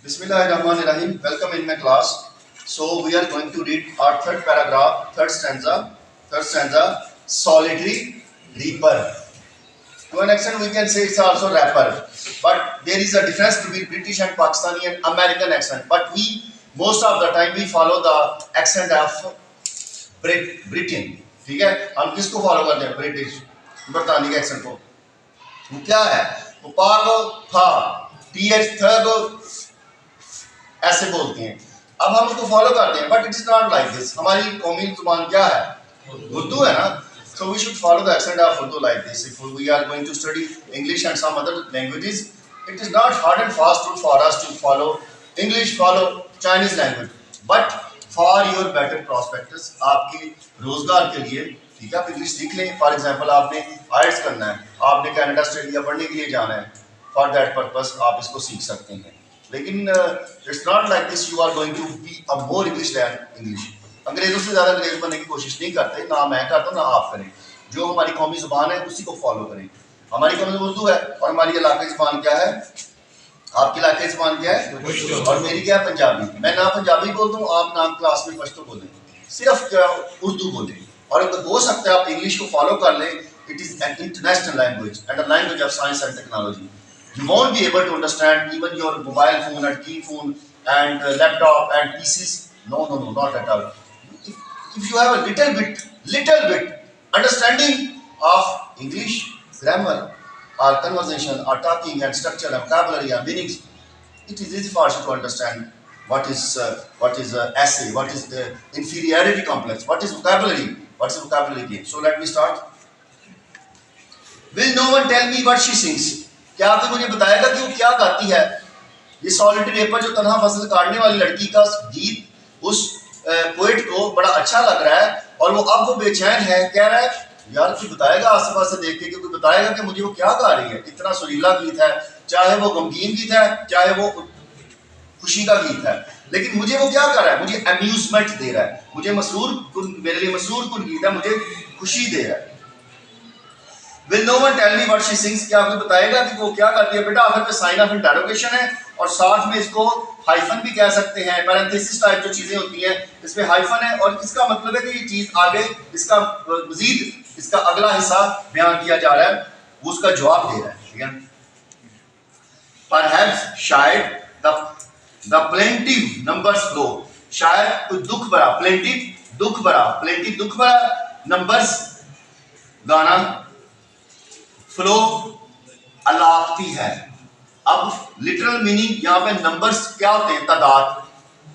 Bismillahirrahmanirrahim. Welcome in my class. So we are going to read our third paragraph, third stanza, solitary reaper. To an extent, we can say it's also rapper, but there is a difference between British and Pakistani and American accent. But we most of the time we follow the accent of Britain. ठीक है, हम किसको follow करते हैं? British, बरतानी के accent को. वो क्या है? वो पा को था, टीएच थ को ऐसे बोलते हैं. अब हम उसको फॉलो करते हैं, but it is not like this. हमारी कौमी जुबान क्या है? उर्दू है ना. So we should follow the accent of Urdu like this. If we are going to study English and some other languages, it is not hard and fast rule for us to follow English, follow Chinese language. But for your better prospectus, आपके रोजगार के लिए, ठीक है, आप English सीख लें. For example आपने IELTS करना है, आपने कनाडा ऑस्ट्रेलिया पढ़ने के लिए जाना है, फॉर दैट पर्पस आप इसको सीख सकते हैं. लेकिन it's not like this you are going to be a more English than English. अंग्रेजों से ज़्यादा अंग्रेज बनने की कोशिश नहीं करते, ना मैं करता हूँ ना आप करें. जो हमारी कौमी ज़ुबान है उसी को फॉलो करें. हमारी कौमी उर्दू है और हमारी इलाके ज़ुबान क्या है? आपके इलाके ज़ुबान क्या है? और मेरी क्या है? पंजाबी. मैं ना पंजाबी बोलता हूँ, आप ना क्लास में पश्तो बोलें, सिर्फ क्या उर्दू बोलें. और अगर हो सकता है आप इंग्लिश को फॉलो कर लें. It is an international language and a language of science and technology. You won't be able to understand even your mobile phone and key phone and laptop and PCs. No, not at all. If you have a little bit understanding of English grammar or conversation or talking and structure and vocabulary and meanings, it is easy for you to understand what is essay, what is the inferiority complex, what is vocabulary game. So let me start. Will no one tell me what she sings? क्या कोई मुझे बताएगा कि वो क्या गाती है? ये सॉलिटरी रेपर जो तन्हा फसल काटने वाली लड़की का गीत उस पोएट को बड़ा अच्छा लग रहा है और वो बेचैन है. कह रहा है यार कोई बताएगा आस पास से देख के, कोई बताएगा कि मुझे वो क्या गा रही है. इतना सुरीला गीत है, चाहे वो गमगीन गीत है चाहे वो खुशी का गीत है, लेकिन मुझे वो क्या कर रहा है? मुझे अम्यूजमेंट दे रहा है, मुझे मेरे लिए मसरूर कुन गीत है, मुझे खुशी दे रहा है. Will no one tell me what she sings? क्या आपको बताएगा कि वो क्या करती है? बेटा आखिर पे साइन ऑफ इंटरोगेशन है और साथ में इसको हाइफन भी कह सकते हैं. पैरेंथेसिस टाइप जो चीजें होती हैं इसमें हाइफन है और इसका मतलब है कि ये चीज आगे इसका मजीद इसका अगला हिस्सा बयान किया जा रहा है, वो उसका जवाब दे रहा है. ठीक है. Perhaps शायद the plaintive numbers flow. शायद कोई दुख भरा, plaintive दुख भरा नंबर्स गाना फ्लो अलापती है. अब लिटरल मीनिंग यहाँ पे नंबर्स क्या होते हैं? तादाद,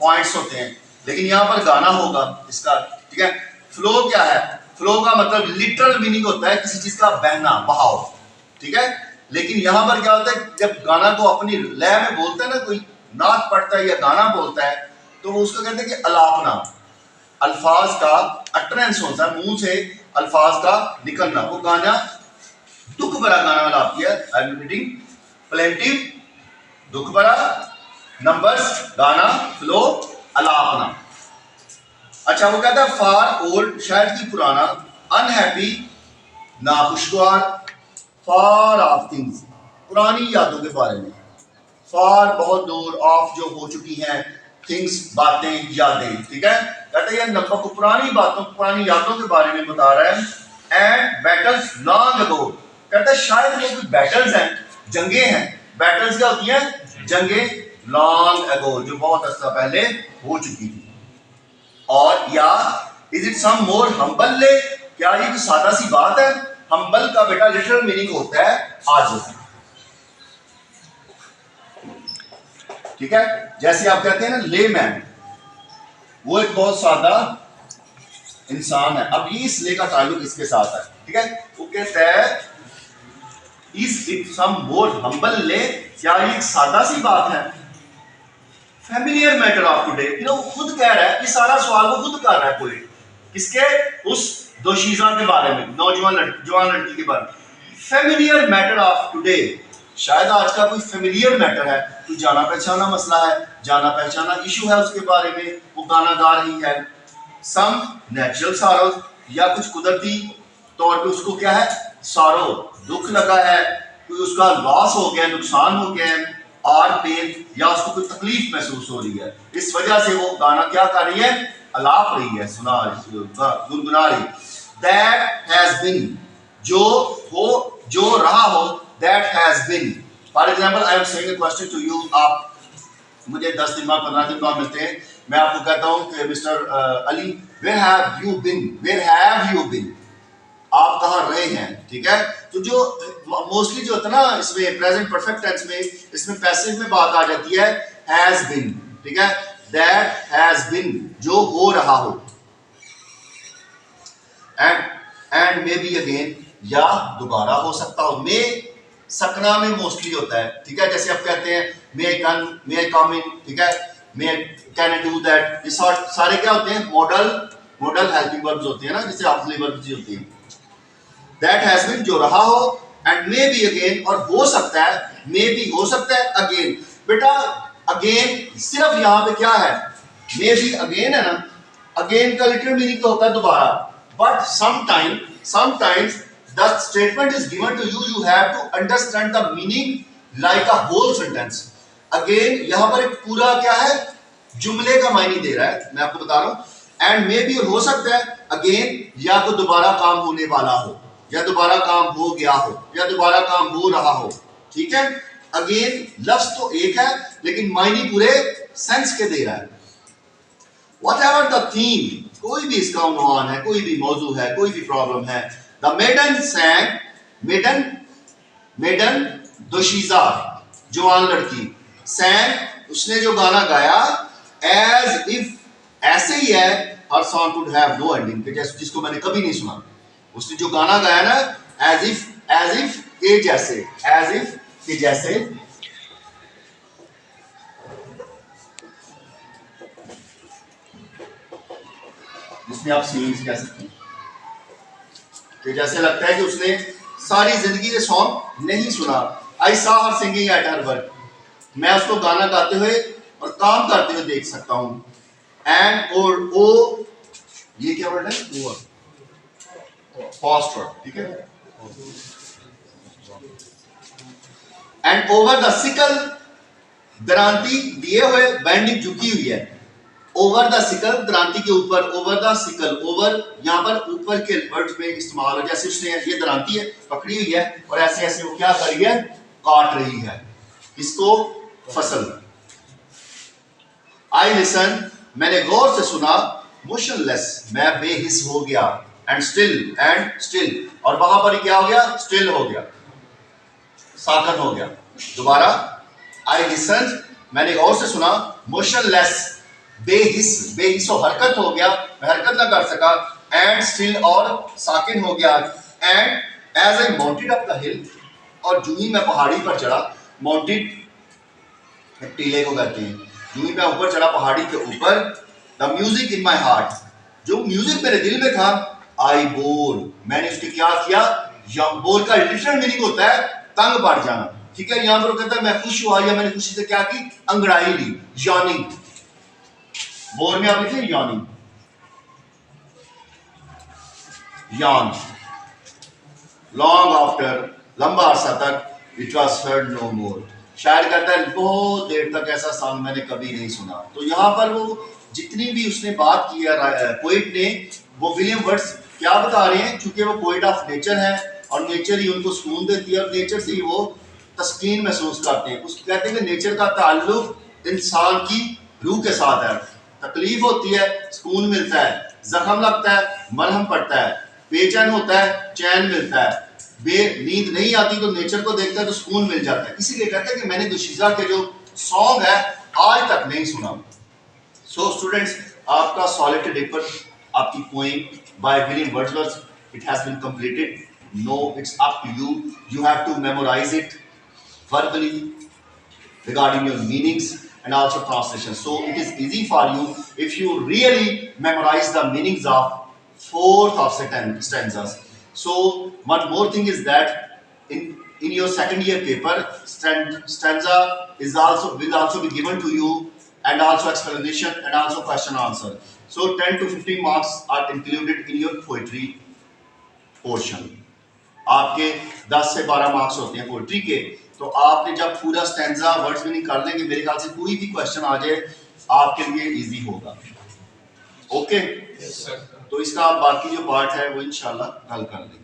पॉइंट्स होते हैं, लेकिन यहाँ पर गाना होगा इसका. ठीक है. फ्लो क्या है? फ्लो का मतलब लिटरल मीनिंग होता है किसी चीज का बहना, बहाव. ठीक है. लेकिन यहाँ पर क्या होता है? जब गाना को अपनी लय में बोलता है ना, कोई नात पढ़ता है या गाना बोलता है, तो वो उसको कहते हैं कि अलापना. अल्फाज का अटरेंस होता है, मुंह से अल्फाज का निकलना. वो गाना दुख भरा गाना अलापती है. I am reading. प्लेंटिव दुख भरा, नंबर्स गाना, फ्लो अलापना. अच्छा, वो कहता है फार ओल्ड शायद की पुराना, अनहैप्पी नाखुशगवार, फार ऑफ थिंग्स पुरानी यादों के बारे में. फार बहुत दूर, ऑफ जो हो चुकी हैं, थिंग्स बातें यादें. ठीक है. कहते हैं नंबर को पुरानी बातों पुरानी यादों के बारे में बता रहा है. And battles long ago. कहता है शायद वो कोई बैटल्स हैं, जंगे हैं. बैटल्स क्या होती हैं? जंगे. लॉन्ग अगो जो बहुत अर्सा पहले हो चुकी थी. और या is it some more humbly, क्या ये कोई सादा सी बात है? हम्बल का बेटा लिटरल मीनिंग होता है आजिज़. ठीक है. जैसे आप कहते हैं ना लेमैन, वो एक बहुत सादा इंसान है. अब ये इस ले का ताल्लुक इसके साथ है. ठीक है. वो कहता है Is it some more humble ले, क्या ये एक सादा सी बात है? Familiar matter of today. वो खुद कह रहा है, ये सारा सवाल वो खुद कर रहा है. कोई किसके? उस दोशीज़ा के बारे में, जवान लड़की के बारे में. Familiar matter of today. शायद आज का कोई फेमिलियर मैटर है, कोई जाना पहचाना मसला है, जाना पहचाना इशू है, उसके बारे में वो गाना गा रही है. Some natural sorrows, या कुछ कुदरती तौर पे उसको क्या है? सॉरो, दुख लगा है, कोई उसका लॉस हो गया, नुकसान हो गया है. और पेन या उसको कोई तकलीफ महसूस हो रही है, इस वजह से वो गाना क्या कर रही है, अलाप रही है, सुना गुनगुना रही। दैट हैज बीन, जो हो, जो रहा हो, that has been. For example I am saying a question to you, आप मुझे 10 दिन बाद 15 दिन बाद मिलते हैं, मैं आपको कहता हूं कि mister Ali, where have you been, where have you been, आप कहां रहे हैं, ठीक है। तो जो मोस्टली जो होता है ना इसमें प्रेजेंट परफेक्ट टेंस में, इसमें पैसिव में बात आ जाती है हैज बीन, ठीक है। दैट हैज बीन, जो हो रहा हो, एंड मे बी अगेन, या दोबारा हो सकता हो। मे सकना में मोस्टली होता है, ठीक है। जैसे आप कहते हैं मे कम इन, ठीक है, मे कैन डू दैट, ये सारे क्या होते हैं, मॉडल हेल्पिंग वर्ब्स होते हैं ना, जैसे ऑक्सिलरी वर्ब्स होती हैं। दैट हैज बीन, जो रहा हो, एंड मे बी अगेन, और हो सकता है, मे बी हो सकता है अगेन। बेटा अगेन सिर्फ यहां पे क्या है, मे बी अगेन है ना, अगेन का लिटरल मीनिंग तो होता है दोबारा, but sometimes the statement is given to you, you have to understand the meaning like a whole sentence. Again यहां पर एक पूरा क्या है, जुमले का मायने दे रहा है, मैं आपको बता रहा हूं। एंड मे बी, हो सकता है अगेन, या तो दोबारा काम होने वाला हो, या दोबारा काम हो गया हो, या दोबारा काम हो रहा हो, ठीक है। अगेन लफ्ज तो एक है लेकिन मायने पूरे सेंस के दे रहा है। Whatever the theme, कोई भी इसका उन्वान है, कोई भी मौजू है, कोई भी प्रॉब्लम है। The maiden sang, मेडन दोशीजा, जवान लड़की, sang, उसने जो गाना गाया, as if, ऐसे ही है, her song could have no ending, जैसे जिसको मैंने कभी नहीं सुना। उसने जो गाना गाया ना, as if के जैसे, as if के जैसे, जिसमें आप सीन्स कह सकते हैं कि जैसे लगता है कि उसने सारी जिंदगी ये सॉन्ग नहीं सुना। आई सा हर सिंगिंग एट हर वर्क, मैं उसको गाना गाते हुए और काम करते हुए देख सकता हूं। एंड और ओ, ये क्या वर्ड है, पास्ट वर्ड, ठीक है। एंड ओवर द सिकल, दरांती दिए हुए, बैंडिंग झुकी हुई है। ओवर द सिकल, दरांती के ऊपर, ओवर द सिकल, ओवर यहां पर ऊपर के वर्ड में इस्तेमाल है। जैसे उसने ये दरांती है पकड़ी हुई है और ऐसे ऐसे वो क्या कर रही है, काट रही है इसको, फसल। आई लिसन, मैंने गौर से सुना, मोशनलेस, मैं बेहिस हो गया, एंड स्टिल, और वहां पर क्या हो गया, स्टिल हो गया, साकन हो गया। दोबारा, आई लिसन, मैंने गौर से सुना, मोशनलेस, बेहिस हरकत हो गया, मैं हरकत ना कर सका, एंड स्टिल, और साकिन हो गया। And as I mounted up the hill, और जो ही मैं पहाड़ी पर चढ़ा, माउंटेड टीले को कहते हैं, जो ही मैं ऊपर चढ़ा पहाड़ी के ऊपर, the music in my heart, जो म्यूजिक मेरे दिल में था, आई बोर, मैंने उसके क्या किया, बोर का लिटरल मीनिंग होता है तंग पड़ जाना, ठीक है। यहां पर कहता है मैं खुश हुआ, या मैंने खुशी से क्या की, अंगड़ाई ली, यॉर्निंग। बोर में आप लिखे यॉर्निंग, यॉन, लॉन्ग आफ्टर, लंबा अरसा तक, इट वॉज हर्ड नो मोर, शायर कहता है बहुत देर तक ऐसा सॉन्ग मैंने कभी नहीं सुना। तो यहाँ पर वो जितनी भी उसने बात की है पोइट ने, वो विलियम वर्ड्स क्या बता रहे हैं, क्योंकि वो पोइट ऑफ नेचर है और नेचर ही उनको सुकून देती है और नेचर से ही वो तस्कीन महसूस करते हैं। उस कहते हैं कि नेचर का ताल्लुक इंसान की रूह के साथ है। तकलीफ होती है, सुकून मिलता है, जख्म लगता है, मरहम पड़ता है, बेचैन होता है, चैन मिलता है, नींद नहीं आती तो नेचर को देखता है तो सुकून मिल जाता है। इसीलिए कहते हैं कि मैंने दोशीजा के जो सॉन्ग है आज तक नहीं सुना। सो स्टूडेंट्स, आपका सॉलिटरी रिपर, आपकी poem by William Wordsworth, it has been completed. No, it's up to you, you have to memorise it verbally regarding your meanings and also translation. So it is easy for you if you really memorize the meanings of fourth of stanzas. So one more thing is that in your second year paper, stanza will also be given to you, and also explanation and also question answer. So 10 to 15 marks are included in your poetry portion. आपके 10 से 12 marks होते हैं poetry के, तो आपने जब पूरा stanza words meaning कर लेंगे, मेरे ख्याल से कोई भी क्वेश्चन आ जाए आपके लिए इजी होगा। ओके, तो इसका आप बाकी जो पार्ट है वो इंशाल्लाह कल कर लेंगे।